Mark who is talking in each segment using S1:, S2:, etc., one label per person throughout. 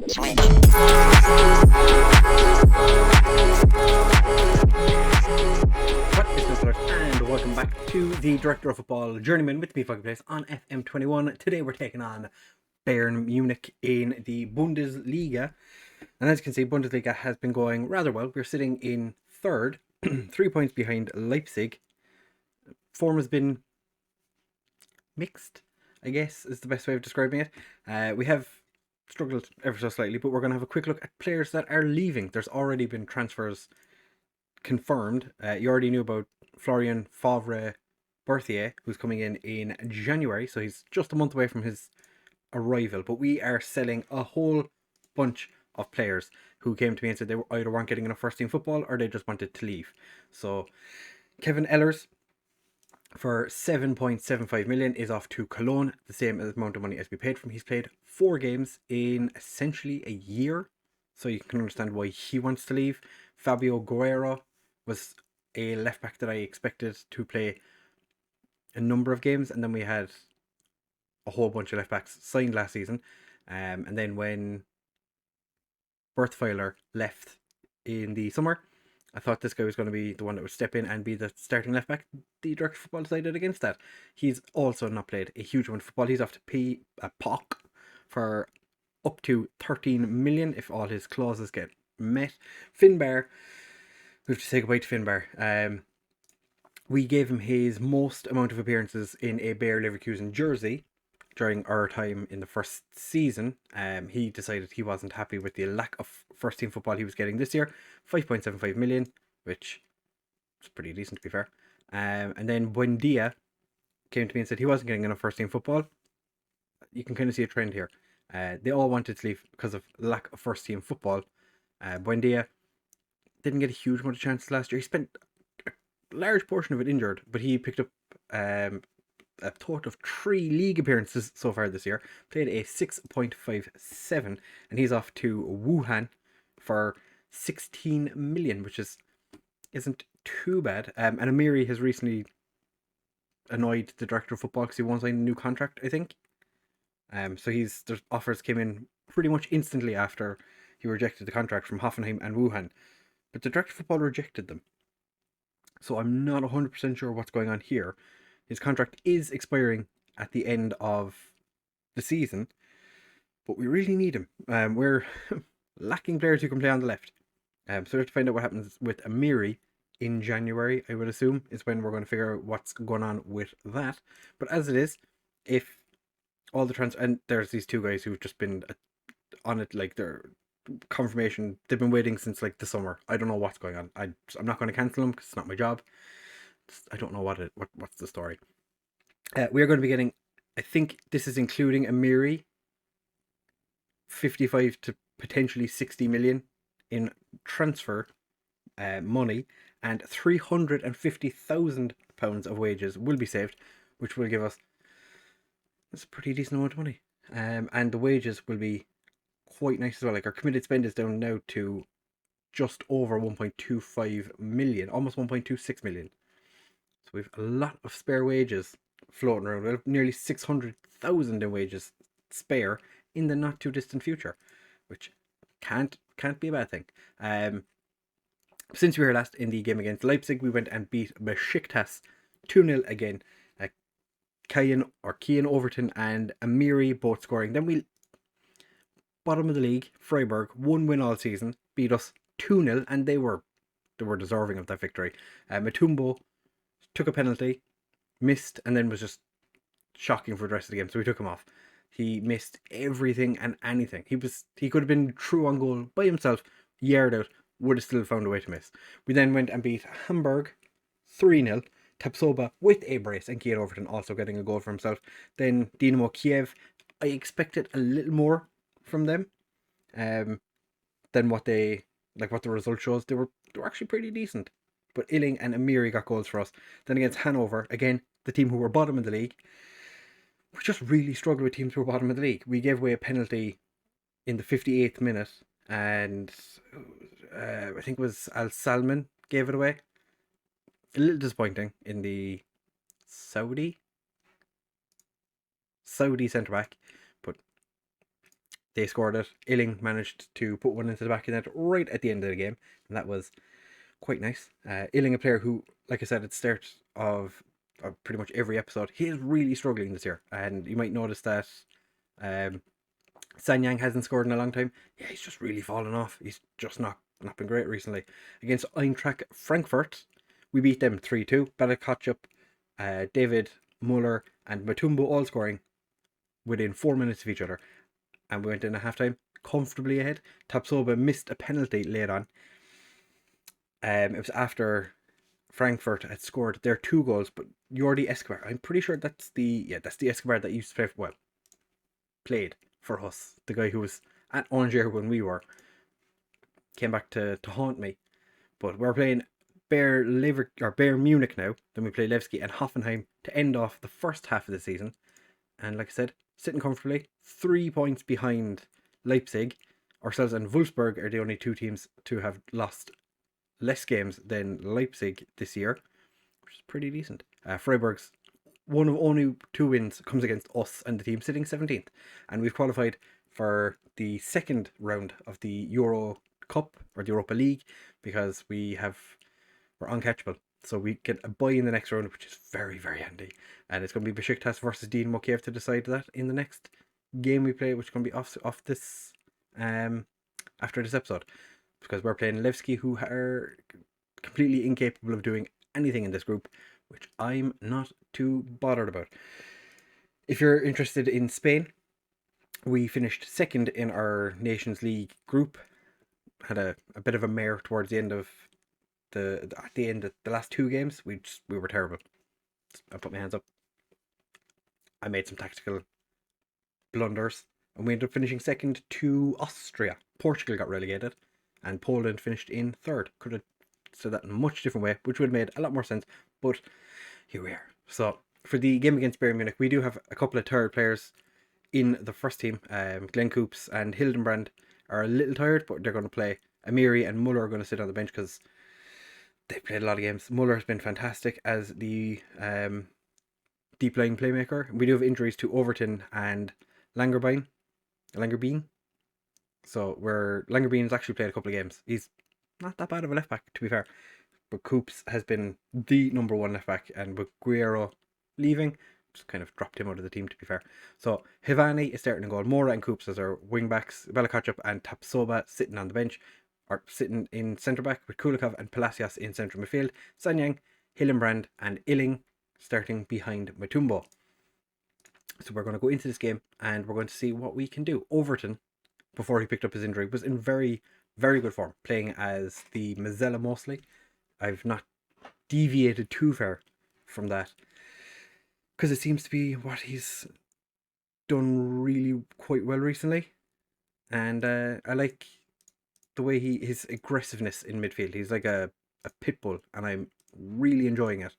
S1: Switch. What is up, fellas, and welcome back to the Director of Football Journeyman with me, FoggyPlays, on FM21. Today we're taking on Bayern Munich in the Bundesliga. And as you can see, Bundesliga has been going rather well. We're sitting in third, 3 points behind Leipzig. Form has been mixed, I guess, is the best way of describing it. We have struggled ever so slightly, but we're going to have a quick look at players that are leaving. There's already been transfers confirmed. You already knew about Florian Favre-Berthier, who's coming in January, so he's just a month away from his arrival. But we are selling a whole bunch of players who came to me and said they either weren't getting enough first team football or they just wanted to leave. So Kevin Ehlers for 7.75 million is off to Cologne, the same amount of money as we paid for him. He's played 4 games in essentially a year, so you can understand why he wants to leave. Fabio Guerrero was a left back that I expected to play a number of games, and then we had a whole bunch of left backs signed last season. And then when Berthweiler left in the summer, I thought this guy was going to be the one that would step in and be the starting left back. The Director of Football decided against that. He's also not played a huge amount of football. He's off to POC for up to 13 million if all his clauses get met. Finbar, we have to say goodbye to Finbar. We gave him his most amount of appearances in a Bayer Leverkusen jersey during our time in the first season. He decided he wasn't happy with the lack of first team football he was getting this year. 5.75 million, which is pretty decent to be fair. And then Buendia came to me and said he wasn't getting enough first team football. You can kind of see a trend here. They all wanted to leave because of lack of first team football. Buendia didn't get a huge amount of chances last year. He spent a large portion of it injured, but he picked up a total of 3 league appearances so far this year. Played a 6.57, and he's off to Wuhan for 16 million, which isn't too bad. And Amiri has recently annoyed the Director of Football because he won't sign a new contract, I think. So their offers came in pretty much instantly after he rejected the contract from Hoffenheim and Wuhan, but the Director of Football rejected them. So I'm not 100% sure what's going on here. His contract is expiring at the end of the season, but we really need him. We're lacking players who can play on the left. So we have to find out what happens with Amiri in January, I would assume, is when we're going to figure out what's going on with that. But as it is, if all the and there's these 2 guys who've just been on it, like their confirmation, they've been waiting since like the summer. I don't know what's going on. I'm not going to cancel them because it's not my job. I don't know what's the story. We're going to be getting, I think this is including Amiri, 55 to potentially 60 million in transfer money, and £350,000 of wages will be saved, which will give us, that's a pretty decent amount of money. And the wages will be quite nice as well. Like, our committed spend is down now to just over 1.25 million, almost 1.26 million. So we have a lot of spare wages floating around. We have nearly 600,000 in wages spare in the not too distant future, which can't be a bad thing. Since we were last in the game against Leipzig, we went and beat Besiktas 2-0 again. Kian Overton and Amiri both scoring. Then we, bottom of the league, Freiburg, 1 win all season, beat us 2-0, and they were deserving of that victory. Matumbo took a penalty, missed, and then was just shocking for the rest of the game, so we took him off. He missed everything and anything. He could have been true on goal by himself, yard out, would have still found a way to miss. We then went and beat Hamburg 3-0. Tapsoba with a brace, and Kian Overton also getting a goal for himself. Then Dynamo Kiev, I expected a little more from them than what the result shows. They were actually pretty decent. But Illing and Amiri got goals for us. Then against Hanover, again, the team who were bottom of the league, we just really struggled with teams who were bottom of the league. We gave away a penalty in the 58th minute, and I think it was Al Salman gave it away. A little disappointing in the Saudi centre back, but They scored it. Illing managed to put one into the back of the net right at the end of the game, and that was quite nice. Illing, a player who, like I said at the start of pretty much every episode, he is really struggling this year, and you might notice that Sanyang hasn't scored in a long time. Yeah, he's just really fallen off. He's just not been great recently. Against Eintracht Frankfurt, we beat them 3-2. Better catch up. David, Muller, and Matumbo all scoring within 4 minutes of each other. And we went in at halftime comfortably ahead. Tapsoba missed a penalty late on. It was after Frankfurt had scored their 2 goals, but Jordi Escobar, I'm pretty sure that's the Escobar that used to play played for us. The guy who was at Angers when we were. Came back to haunt me. But we're playing Bayern Munich now. Then we play Levski and Hoffenheim to end off the first half of the season. And like I said, sitting comfortably, 3 points behind Leipzig. Ourselves and Wolfsburg are the only 2 teams to have lost less games than Leipzig this year, which is pretty decent. Freiburg's one of only 2 wins comes against us and the team sitting 17th. And we've qualified for the second round of the Euro Cup or the Europa League because we're uncatchable. So we get a bye in the next round, which is very, very handy. And it's going to be Besiktas versus Dinamo Kiev to decide that in the next game we play, which is going to be off this after this episode, because we're playing Levski, who are completely incapable of doing anything in this group, which I'm not too bothered about. If you're interested in Spain, we finished second in our Nations League group. Had a bit of a mare towards the end of the last 2 games. We were terrible. I put my hands up. I made some tactical blunders, and we ended up finishing second to Austria. Portugal got relegated, and Poland finished in third. Could have said that in a much different way, which would have made a lot more sense, but here we are. So for the game against Bayern Munich, we do have a couple of tired players in the first team. Glenn Coops and Hildenbrand are a little tired, but they're going to play. Amiri and Muller are going to sit on the bench because they've played a lot of games. Muller has been fantastic as the deep line playmaker. We do have injuries to Overton and Langerbeen. So Langerbeen has actually played a couple of games. He's not that bad of a left back, to be fair. But Coops has been the number 1 left back, and with Guerrero leaving, just kind of dropped him out of the team, to be fair. So Hivani is starting to goal. Mora and Coops as our wing backs. Belakachuk and Tapsoba sitting on the bench, or sitting in centre back, with Kulikov and Palacios in central midfield. Sanyang, Hillenbrand and Illing starting behind Matumbo. So we're going to go into this game and we're going to see what we can do. Overton, before he picked up his injury, was in very, very good form, playing as the Mazzella mostly. I've not deviated too far from that, because it seems to be what he's done really quite well recently. And I like the way his aggressiveness in midfield. He's like a pit bull, and I'm really enjoying it.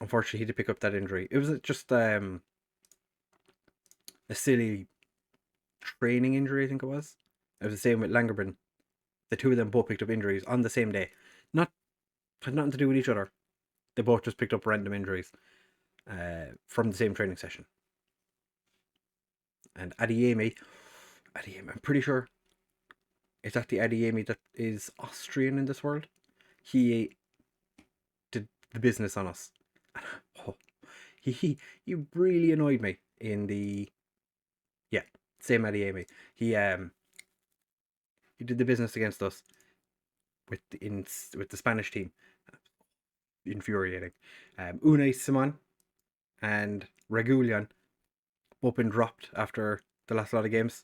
S1: Unfortunately, he did pick up that injury. It was just a silly training injury, I think it was. It was the same with Langerbeen. The 2 of them both picked up injuries on the same day. Had nothing to do with each other. They both just picked up random injuries from the same training session. And Adeyemi, I'm pretty sure it's that the Adeyemi that is Austrian in this world. He did the business on us. Oh, he really annoyed me in the same Adeyemi. He did the business against us with the Spanish team. Infuriating. Unai Simon and Regulian both been dropped after the last lot of games.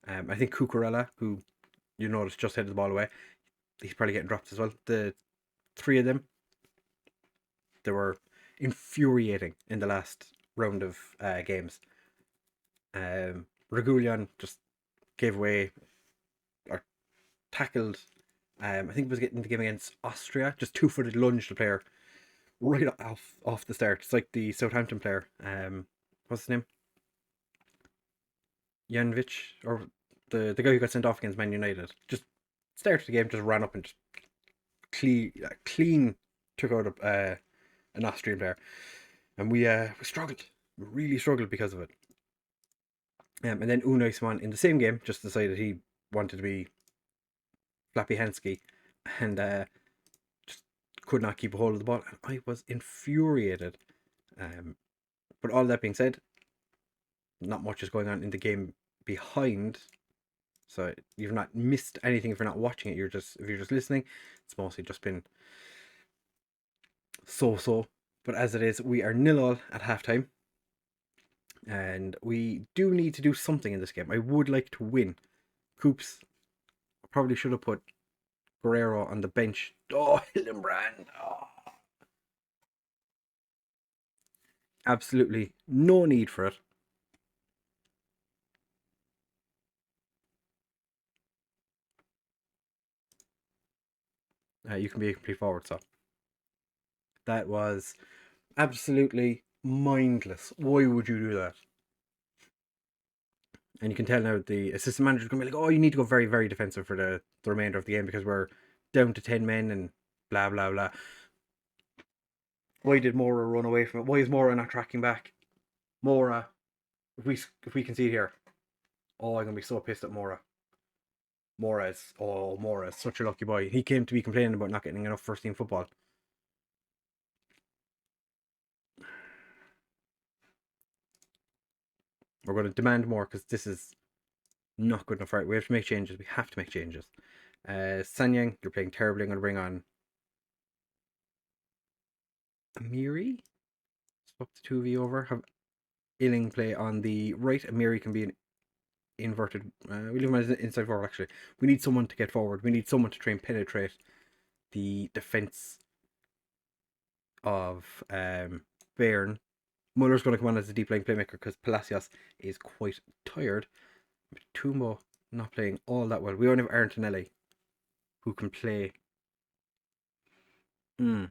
S1: I think Cucurella, who you notice just headed the ball away, he's probably getting dropped as well. The 3 of them, they were infuriating in the last round of games. Regulian just gave away or tackled. I think it was getting the game against Austria. Just 2-footed lunge the player right off the start. It's like the Southampton player. What's his name? Janvic, or the guy who got sent off against Man United. Just started the game, just ran up and just clean took out an Austrian player, and we struggled. We really struggled because of it. And then Unai in the same game just decided he wanted to be Flappy Hansky and just could not keep a hold of the ball. And I was infuriated. But all that being said, not much is going on in the game behind. So you've not missed anything if you're not watching it. If you're just listening, it's mostly just been so. But as it is, we are 0-0 at halftime. And we do need to do something in this game. I would like to win. Coops, I probably should have put Guerrero on the bench. Oh, Hildenbrand. Oh. Absolutely no need for it. You can be a complete forward, so. That was absolutely mindless. Why would you do that? And you can tell now the assistant manager is going to be like, oh, you need to go very, very defensive for the remainder of the game because we're down to 10 men and blah, blah, blah. Why did Mora run away from it? Why is Mora not tracking back? Mora, if we can see it here, oh, I'm going to be so pissed at Mora. Mora is such a lucky boy. He came to be complaining about not getting enough first team football. We're going to demand more because this is not good enough. Right, we have to make changes. We have to make changes. Sanyang, you're playing terribly. I'm going to bring on Amiri. Swap the two of you over. Have Illing play on the right. Amiri can be an inverted. We leave him as an inside forward. Actually, we need someone to get forward. We need someone to try and penetrate the defense of Bayern. Muller's going to come on as a deep line playmaker because Palacios is quite tired. Tumbo not playing all that well. We only have Arntonelli who can play. I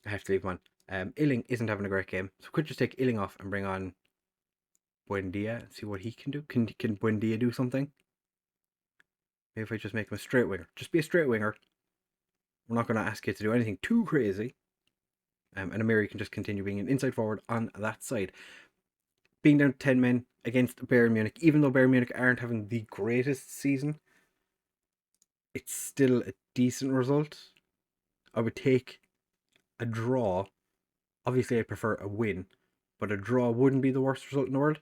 S1: have to leave one. Illing isn't having a great game, so we could just take Illing off and bring on Buendia and see what he can do. Can Buendia do something? Maybe if I just make him a straight winger. Just be a straight winger. We're not going to ask you to do anything too crazy. And Amiri can just continue being an inside forward on that side. Being down to 10 men against Bayern Munich, even though Bayern Munich aren't having the greatest season, it's still a decent result. I would take a draw. Obviously, I prefer a win, but a draw wouldn't be the worst result in the world.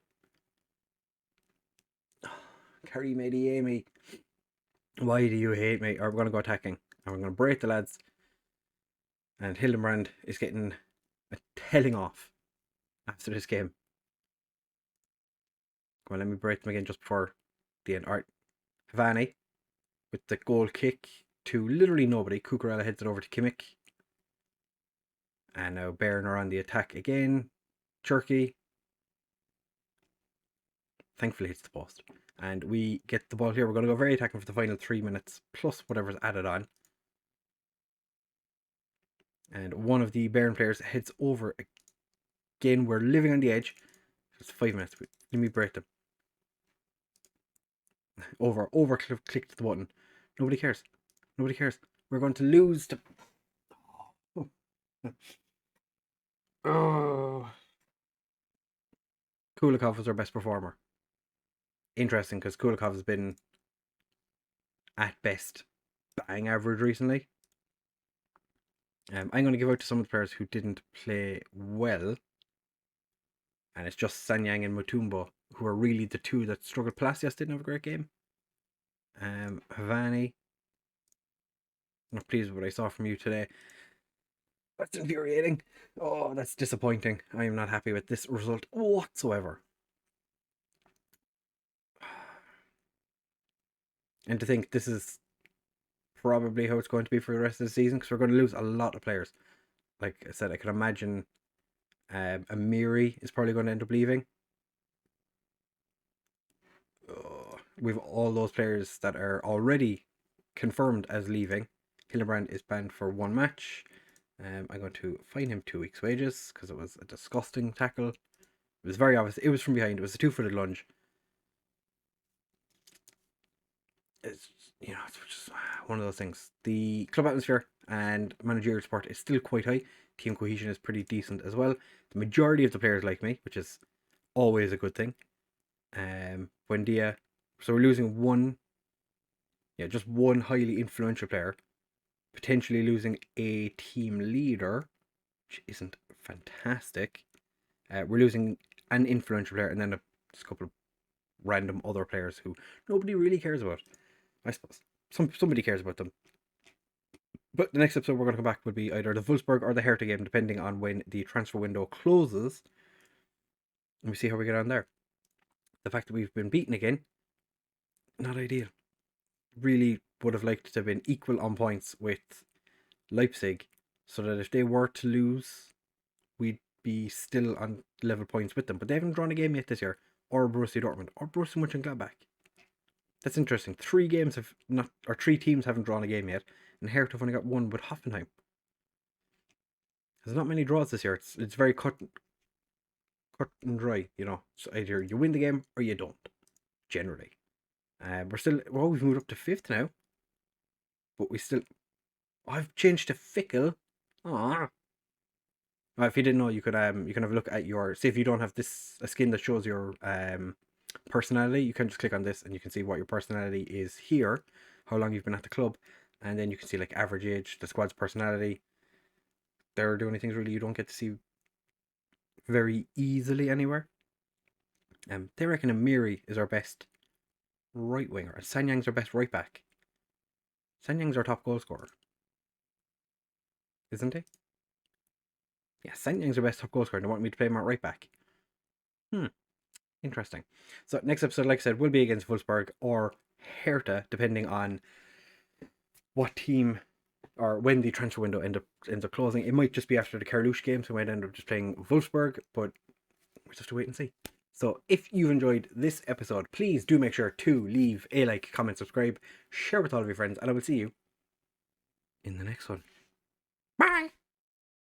S1: Karim Adeyemi, why do you hate me? Or we're going to go attacking. And we're going to break the lads. And Hildenbrand is getting a telling off after this game. Come on, let me break them again just before the end. Alright, Havani with the goal kick to literally nobody. Cucurella heads it over to Kimmich. And now Bayern are on the attack again. Cherky thankfully hits the post. And we get the ball here. We're going to go very attacking for the final 3 minutes, plus whatever's added on. And one of the Bayern players heads over again. We're living on the edge. It's 5 minutes. Let me break them. Over clicked the button. Nobody cares. Nobody cares. We're going to lose to... Oh. Kulikov was our best performer. Interesting, because Kulikov has been at best bang average recently. I'm going to give out to some of the players who didn't play well. And it's just Sanyang and Mutumbo who are really the two that struggled. Palacios didn't have a great game. Havani, I'm not pleased with what I saw from you today. That's infuriating. Oh, that's disappointing. I am not happy with this result whatsoever. And to think this is probably how it's going to be for the rest of the season, because we're going to lose a lot of players. Like I said, I can imagine Amiri is probably going to end up leaving. We've all those players that are already confirmed as leaving. Hildebrand is banned for 1 match. I'm going to fine him 2 weeks' wages because it was a disgusting tackle. It was very obvious. It was from behind. It was a 2-footed lunge. It's it's just one of those things. The club atmosphere and managerial support is still quite high. team cohesion is pretty decent as well. The majority of the players like me, which is always a good thing. Buendia. So we're losing one, just one highly influential player. Potentially losing a team leader, which isn't fantastic. We're losing an influential player and then just a couple of random other players who nobody really cares about. I suppose somebody cares about them. But the next episode we're going to come back would be either the Wolfsburg or the Hertha game, depending on when the transfer window closes. And we see how we get on there. The fact that we've been beaten again, not ideal. Really would have liked to have been equal on points with Leipzig, so that if they were to lose, we'd be still on level points with them. But they haven't drawn a game yet this year, or Borussia Dortmund, or Borussia Mönchengladbach. That's interesting. 3 teams haven't drawn a game yet, and Hertha have only got one with Hoffenheim. There's not many draws this year. It's very cut and dry, So either you win the game or you don't, generally. We've moved up to 5th now, but I've changed to Fickle. If you didn't know, you can have a look at see if you don't have a skin that shows your personality, you can just click on this and you can see what your personality is here, how long you've been at the club, and then you can see like average age, the squad's personality. They're the only things really you don't get to see very easily anywhere. They reckon Amiri is our best right winger, and Sanyang's our best right back. Sanyang's our top goal scorer, isn't he? Yeah, Sanyang's our best top goal scorer, and they want me to play him at right back. Interesting. So next episode, like I said, will be against Wolfsburg or Hertha, depending on what team or when the transfer window ends up closing. It might just be after the Karlsruhe game, so we might end up just playing Wolfsburg, but we'll just have to wait and see. So if you've enjoyed this episode, please do make sure to leave a like, comment, subscribe, share with all of your friends, and I will see you in the next one. Bye!